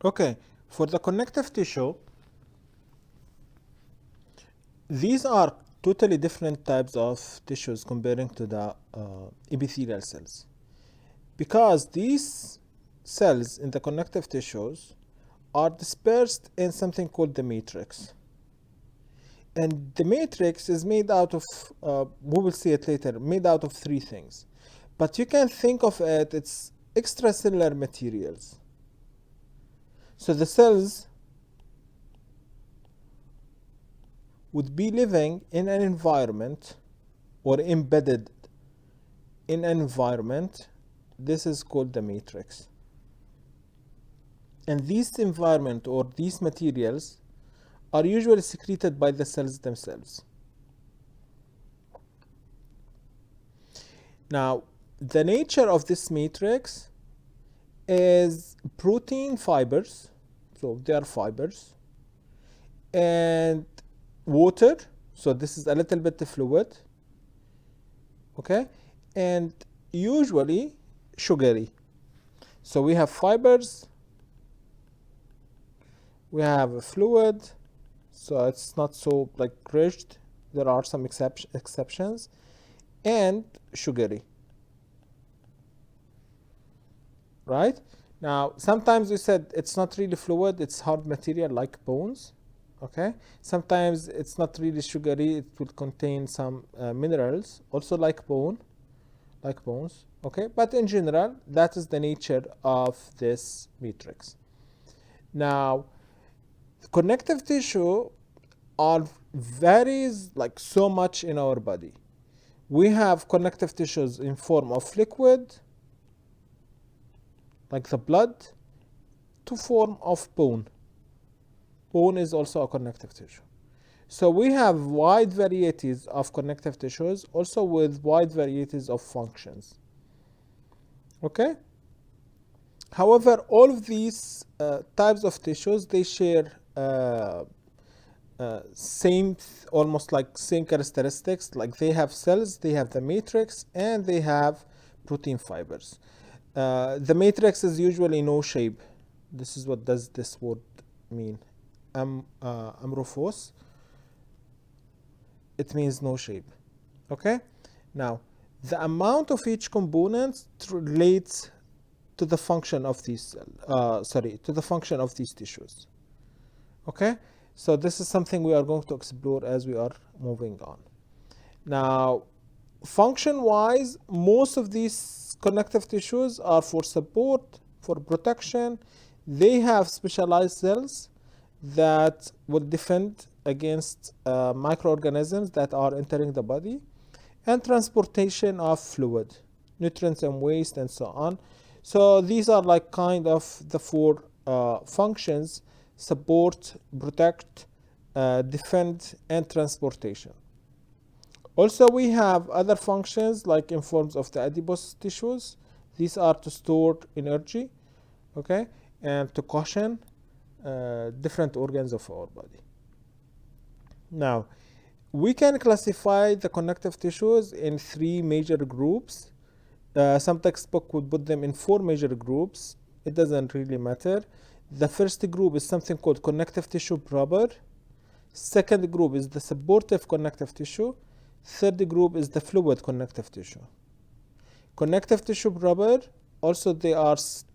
Okay, for the connective tissue, these are totally different types of tissues comparing to the epithelial cells. Because these cells in the connective tissues are dispersed in something called the matrix. And the matrix is made out of, we will see it later, made out of three things. But you can think of it, it's extracellular materials. So the cells would be living in an environment or embedded in an environment. This is called the matrix. And this environment or these materials are usually secreted by the cells themselves. Now, the nature of this matrix is protein fibers, so they are fibers, and water, so this is a little bit of fluid, okay, and usually sugary. So we have fibers, we have a fluid, so it's not so like rigid, there are some exceptions, and sugary. Right? Now, sometimes we said it's not really fluid, it's hard material like bones. Okay? Sometimes it's not really sugary, it will contain some minerals, also like bones. Okay? But in general, that is the nature of this matrix. Now, connective tissue varies like so much in our body. We have connective tissues in form of liquid, like the blood, to form of bone. Bone is also a connective tissue. So we have wide varieties of connective tissues, also with wide varieties of functions. Okay? However, all of these types of tissues, they share almost like same characteristics. Like they have cells, they have the matrix, and they have protein fibers. The matrix is usually no shape. This is what does this word mean. Amorphous. It means no shape. Okay? Now, the amount of each component relates to the function of these to the function of these tissues. Okay? So this is something we are going to explore as we are moving on. Now, function-wise, most of these connective tissues are for support, for protection. They have specialized cells that will defend against microorganisms that are entering the body, and transportation of fluid, nutrients and waste, and so on. So these are like kind of the four functions: support, protect, defend, and transportation. Also, we have other functions like in forms of the adipose tissues. These are to store energy, okay, and to cushion different organs of our body. Now, we can classify the connective tissues in three major groups. Some textbook would put them in four major groups. It doesn't really matter. The first group is something called connective tissue proper. Second group is the supportive connective tissue. Third group is the fluid connective tissue. Connective tissue proper, also there are two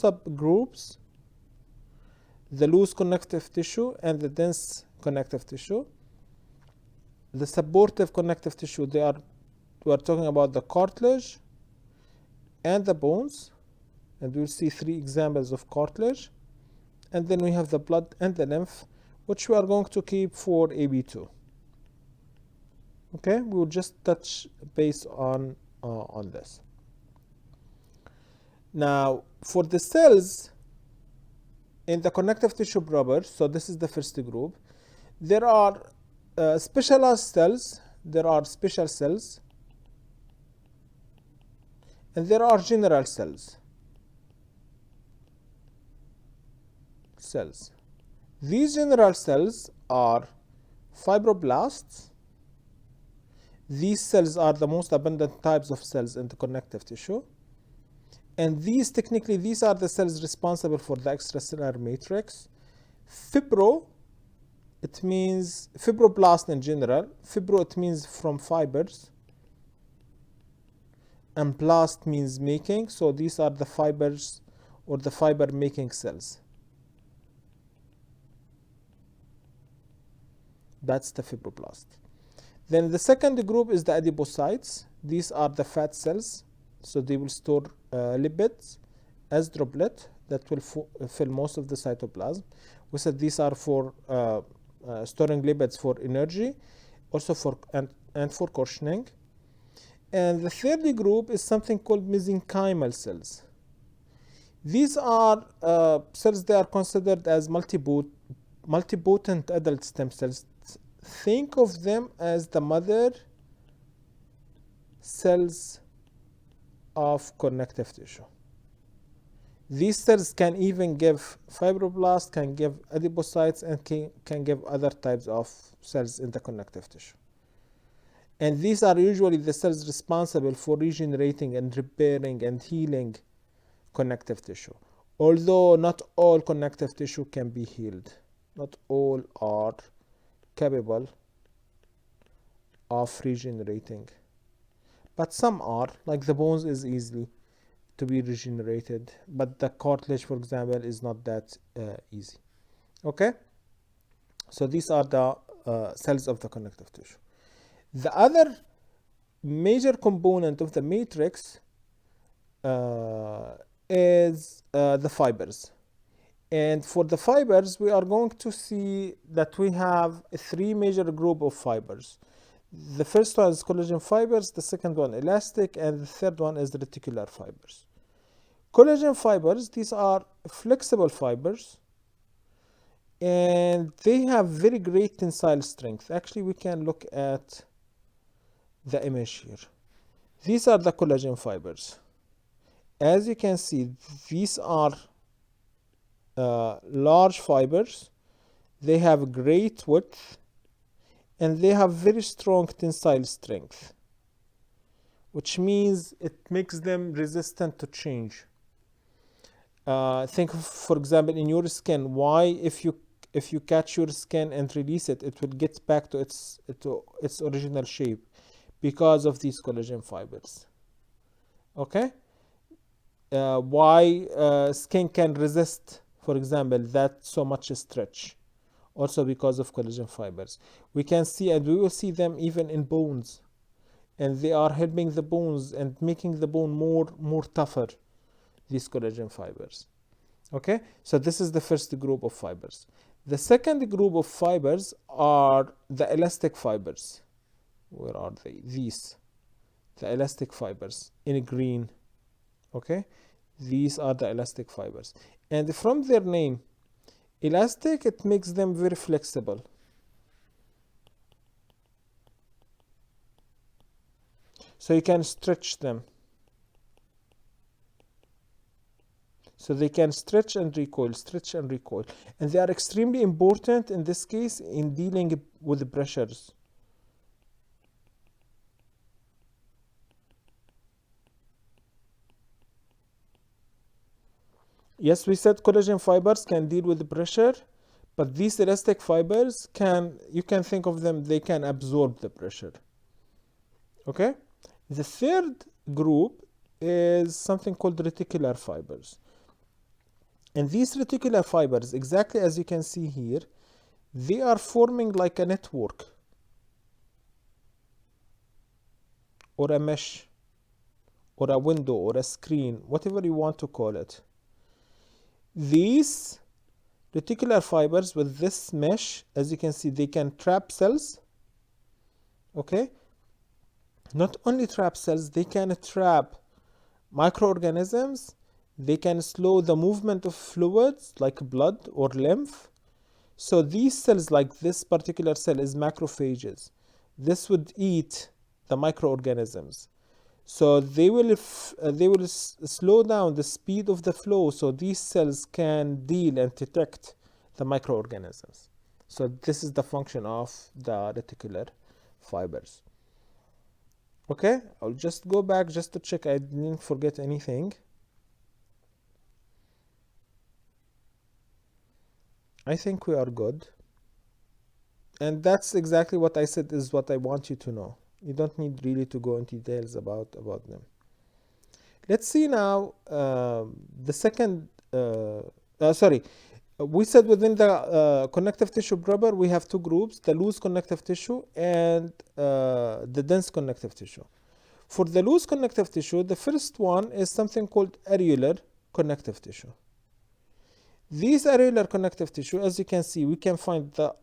subgroups: the loose connective tissue and the dense connective tissue. The supportive connective tissue, we are talking about the cartilage and the bones, and we'll see three examples of cartilage. And then we have the blood and the lymph, which we are going to keep for AB2. Okay, we will just touch base on this. Now, for the cells in the connective tissue proper, so this is the first group, there are specialized cells, there are special cells, and there are general cells. These general cells are fibroblasts. These cells are the most abundant types of cells in the connective tissue. And these, technically, these are the cells responsible for the extracellular matrix. Fibro, it means fibroblast in general. Fibro, it means from fibers. And blast means making. So these are the fibers or the fiber making cells. That's the fibroblast. Then the second group is the adipocytes. These are the fat cells. So they will store lipids as droplet that will fill most of the cytoplasm. We said these are for storing lipids for energy, also for and for cushioning. And the third group is something called mesenchymal cells. These are cells that are considered as multipotent adult stem cells. Think of them as the mother cells of connective tissue. These cells can even give fibroblasts, can give adipocytes, and can give other types of cells in the connective tissue. And these are usually the cells responsible for regenerating and repairing and healing connective tissue. Although not all connective tissue can be healed. Not all are capable of regenerating. But some are, like the bones is easily to be regenerated, but the cartilage, for example, is not that easy. Okay? So these are the cells of the connective tissue. The other major component of the matrix is the fibers. And for the fibers, we are going to see that we have three major groups of fibers. The first one is collagen fibers, the second one elastic, and the third one is reticular fibers. Collagen fibers, these are flexible fibers, and they have very great tensile strength. Actually, we can look at the image here. These are the collagen fibers. As you can see, these are large fibers. They have great width, and they have very strong tensile strength, which means it makes them resistant to change. Think of, for example, in your skin, why if you catch your skin and release it, it will get back to its original shape, because of these collagen fibers. Okay? Why skin can resist, for example, that so much stretch, also because of collagen fibers. We can see, and we will see them even in bones, and they are helping the bones and making the bone more tougher, these collagen fibers. Okay, so this is the first group of fibers. The second group of fibers are the elastic fibers. Where are they? These, the elastic fibers in green. Okay, these are the elastic fibers, and from their name, elastic, it makes them very flexible. So you can stretch them. So they can stretch and recoil, stretch and recoil. And they are extremely important in this case in dealing with the pressures. Yes, we said collagen fibers can deal with the pressure, but these elastic fibers you can think of them, they can absorb the pressure. Okay? The third group is something called reticular fibers. And these reticular fibers, exactly as you can see here, they are forming like a network or a mesh or a window or a screen, whatever you want to call it. These reticular fibers with this mesh, as you can see, they can trap cells. Okay? Not only trap cells, they can trap microorganisms. They can slow the movement of fluids like blood or lymph. So these cells, like this particular cell, is macrophages. This would eat the microorganisms. So they will slow down the speed of the flow, so these cells can deal and detect the microorganisms. So this is the function of the reticular fibers. Okay, I'll just go back just to check I didn't forget anything. I think we are good. And that's exactly what I said is what I want you to know. You don't need really to go into details about them. Let's see now the second, sorry, we said within the connective tissue proper, we have two groups, the loose connective tissue and the dense connective tissue. For the loose connective tissue, the first one is something called areolar connective tissue. These areolar connective tissue, as you can see, we can find the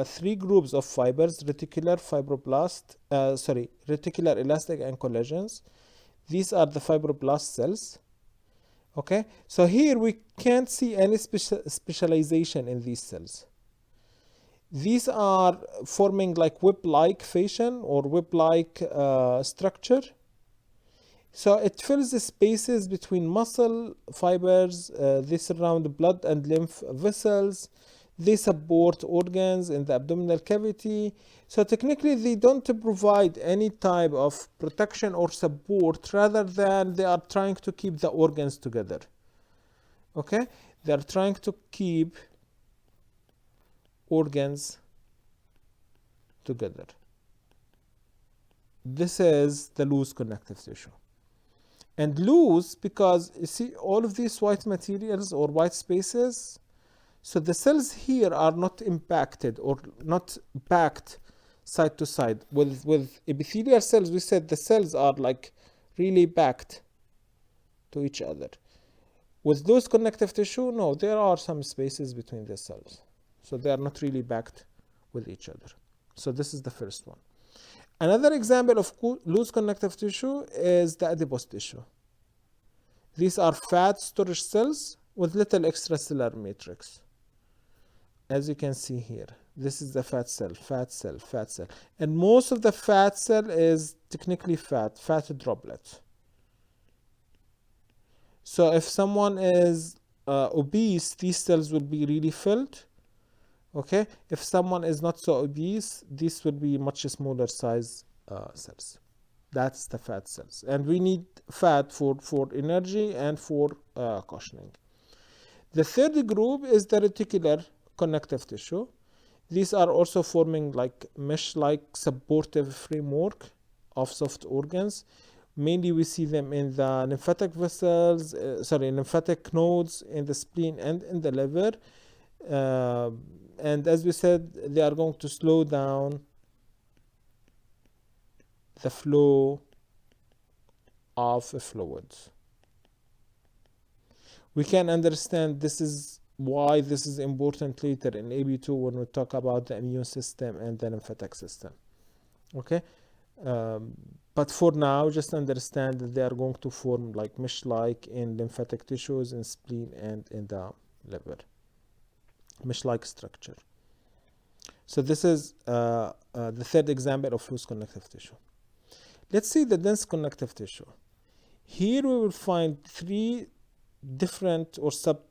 three groups of fibers, reticular, reticular, elastic, and collagens. These are the fibroblast cells. Okay, so here we can't see any specialization in these cells. These are forming like whip-like fashion or whip-like structure. So it fills the spaces between muscle fibers. They surround blood and lymph vessels. They support organs in the abdominal cavity. So technically they don't provide any type of protection or support, rather than they are trying to keep the organs together. Okay? They are trying to keep organs together. This is the loose connective tissue. And loose because you see all of these white materials or white spaces, so the cells here are not impacted or not packed side to side. With epithelial cells, we said the cells are like really packed to each other. With those connective tissue, no, there are some spaces between the cells. So they are not really packed with each other. So this is the first one. Another example of loose connective tissue is the adipose tissue. These are fat storage cells with little extracellular matrix. As you can see here, this is the fat cell. And most of the fat cell is technically fat droplet. So if someone is obese, these cells will be really filled. Okay, if someone is not so obese, these will be much smaller size cells. That's the fat cells. And we need fat for energy and for cushioning. The third group is the reticular connective tissue. These are also forming like mesh-like supportive framework of soft organs. Mainly we see them in the lymphatic vessels, lymphatic nodes in the spleen and in the liver. And as we said, they are going to slow down the flow of fluids. We can understand this is why this is important later in AB2 when we talk about the immune system and the lymphatic system. Okay, but for now, just understand that they are going to form like mesh-like in lymphatic tissues, in spleen, and in the liver. Mesh-like structure. So this is the third example of loose connective tissue. Let's see the dense connective tissue. Here we will find three different or sub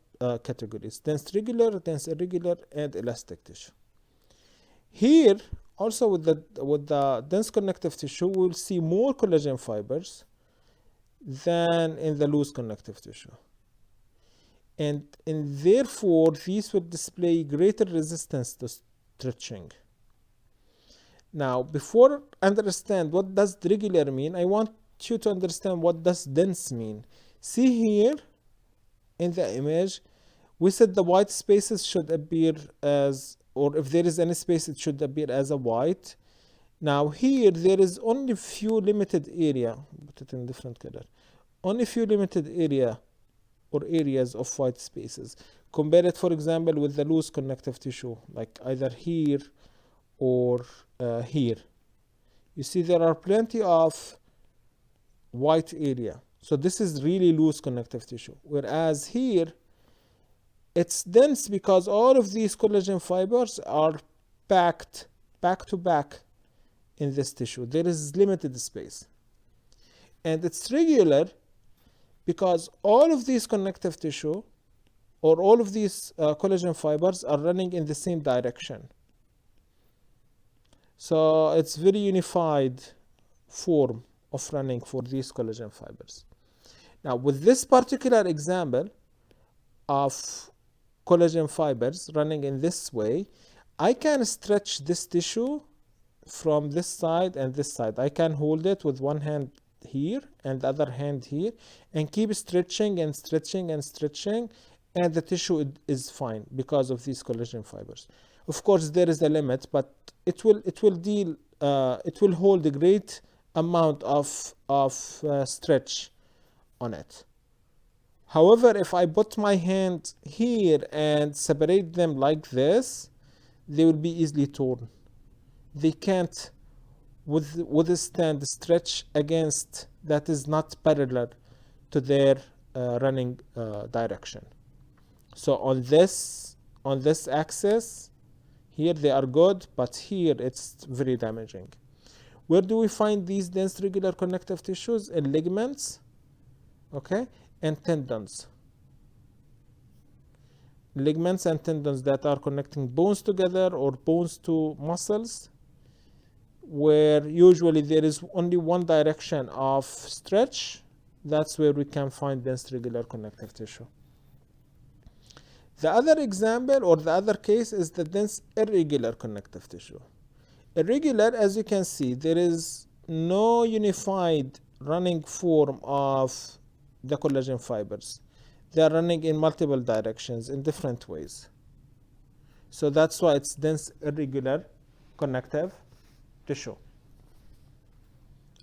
categories: dense regular, dense irregular, and elastic tissue. Here also with the dense connective tissue, we will see more collagen fibers than in the loose connective tissue. And therefore, these will display greater resistance to stretching. Now, before understand what does regular mean, I want you to understand what does dense mean. See here in the image, we said the white spaces should appear as, or if there is any space, it should appear as a white. Now here, there is only few limited area, put it in different color, only few limited area or areas of white spaces. Compare it, for example, with the loose connective tissue, like either here or here. You see there are plenty of white area. So this is really loose connective tissue. Whereas here, it's dense because all of these collagen fibers are packed back to back in this tissue. There is limited space. And it's regular because all of these connective tissue or all of these collagen fibers are running in the same direction. So it's very unified form of running for these collagen fibers. Now with this particular example of collagen fibers running in this way, I can stretch this tissue from this side and this side. I can hold it with one hand here and the other hand here and keep stretching and stretching and stretching, and the tissue is fine because of these collagen fibers. Of course, there is a limit, but it will hold a great amount of stretch on it. However, if I put my hand here and separate them like this, they will be easily torn. They can't withstand the stretch against that is not parallel to their running direction. So on this axis, here they are good, but here it's very damaging. Where do we find these dense regular connective tissues? In ligaments, okay, and tendons. Ligaments and tendons that are connecting bones together or bones to muscles, where usually there is only one direction of stretch. That's where we can find dense regular connective tissue. The other example or the other case is the dense irregular connective tissue. Irregular, as you can see, there is no unified running form of the collagen fibers. They are running in multiple directions in different ways. So that's why it's dense irregular connective tissue,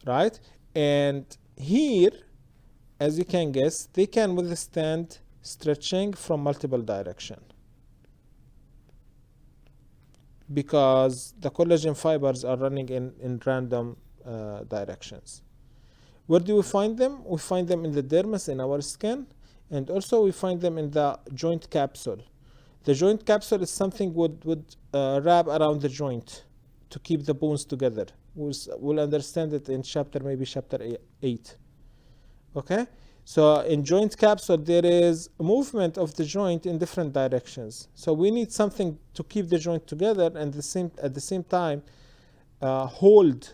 right? And here, as you can guess, they can withstand stretching from multiple directions because the collagen fibers are running in random directions. Where do we find them? We find them in the dermis, in our skin, and also we find them in the joint capsule. The joint capsule is something would wrap around the joint to keep the bones together. We'll understand it in maybe chapter 8. Okay? So in joint capsule, there is movement of the joint in different directions. So we need something to keep the joint together and at the same time hold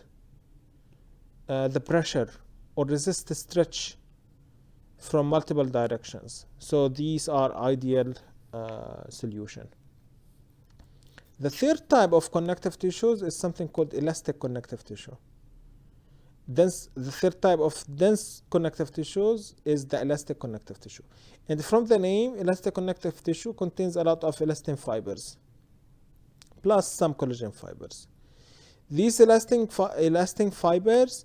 the pressure or resist the stretch from multiple directions. So these are ideal solution. The third type of connective tissues is something called elastic connective tissue. The third type of dense connective tissues is the elastic connective tissue. And from the name, elastic connective tissue contains a lot of elastin fibers, plus some collagen fibers. These elastin fibers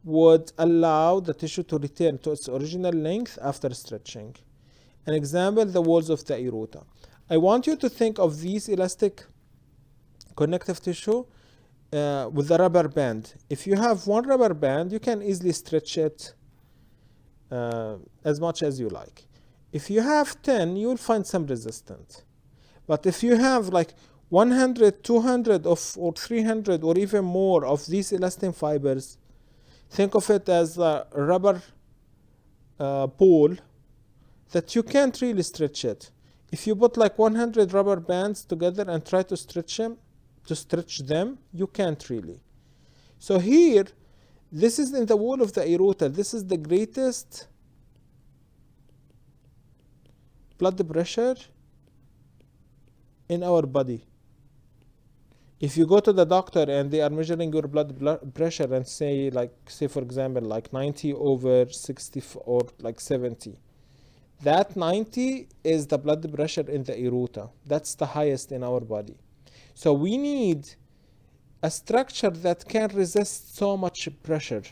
would allow the tissue to return to its original length after stretching. An example, the walls of the aorta. I want you to think of these elastic connective tissue with a rubber band. If you have one rubber band, you can easily stretch it as much as you like. If you have 10, you will find some resistance. But if you have like 100, 200 or 300 or even more of these elastin fibers, think of it as a rubber ball that you can't really stretch it. If you put like 100 rubber bands together and try to stretch them, you can't really. So here, this is in the wall of the aorta. This is the greatest blood pressure in our body. If you go to the doctor and they are measuring your blood pressure and say for example, like 90 over 60 or like 70, that 90 is the blood pressure in the aorta. That's the highest in our body. So we need a structure that can resist so much pressure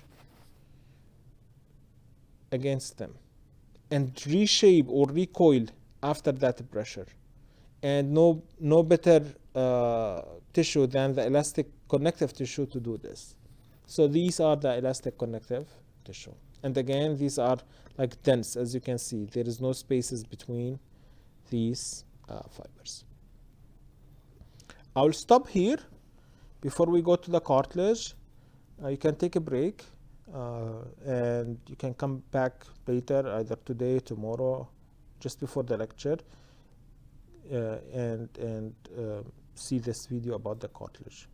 against them and reshape or recoil after that pressure. And no better tissue than the elastic connective tissue to do this. So these are the elastic connective tissue. And again, these are like dense, as you can see. There is no spaces between these fibers. I'll stop here before we go to the cartilage. You can take a break and you can come back later, either today, tomorrow, just before the lecture, and see this video about the cartilage.